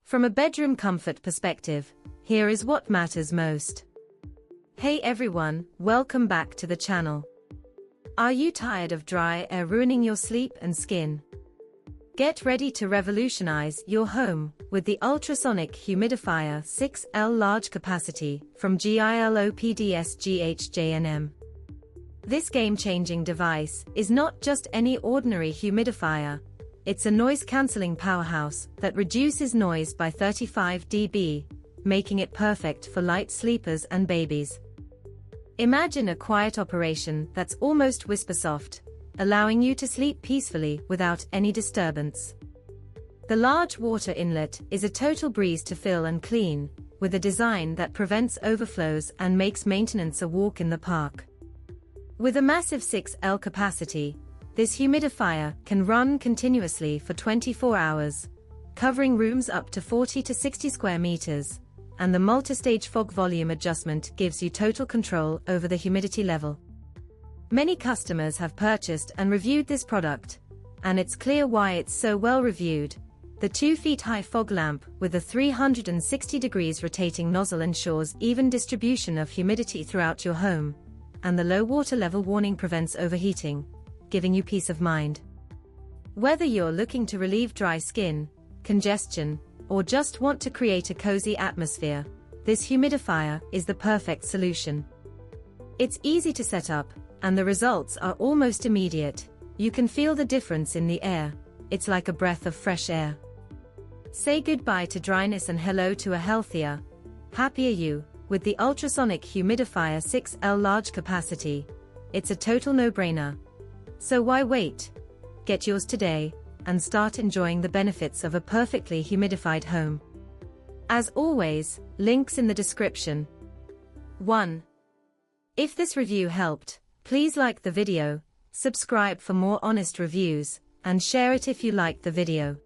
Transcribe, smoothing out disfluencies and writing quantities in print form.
From a bedroom comfort perspective, here is what matters most. Hey everyone, welcome back to the channel. Are you tired of dry air ruining your sleep and skin? Get ready to revolutionize your home with the Ultrasonic Humidifier 6L Large Capacity from GILOPDS-GHJNM. This game-changing device is not just any ordinary humidifier. It's a noise-cancelling powerhouse that reduces noise by 35 dB, making it perfect for light sleepers and babies. Imagine a quiet operation that's almost whisper-soft, allowing you to sleep peacefully without any disturbance. The large water inlet is a total breeze to fill and clean, with a design that prevents overflows and makes maintenance a walk in the park. With a massive 6L capacity, this humidifier can run continuously for 24 hours, covering rooms up to 40 to 60 square meters, and the multi-stage fog volume adjustment gives you total control over the humidity level. Many customers have purchased and reviewed this product, and it's clear why it's so well reviewed. The 2-feet-high fog lamp with a 360 degrees rotating nozzle ensures even distribution of humidity throughout your home, and the low water level warning prevents overheating, giving you peace of mind. Whether you're looking to relieve dry skin, congestion, or just want to create a cozy atmosphere, this humidifier is the perfect solution. It's easy to set up, and the results are almost immediate. You can feel the difference in the air. It's like a breath of fresh air. Say goodbye to dryness and hello to a healthier, happier you with the Ultrasonic Humidifier 6L Large Capacity. It's a total no-brainer. So why wait? Get yours today, and start enjoying the benefits of a perfectly humidified home. As always, links in the description. 1. If this review helped, please like the video, subscribe for more honest reviews, and share it if you liked the video.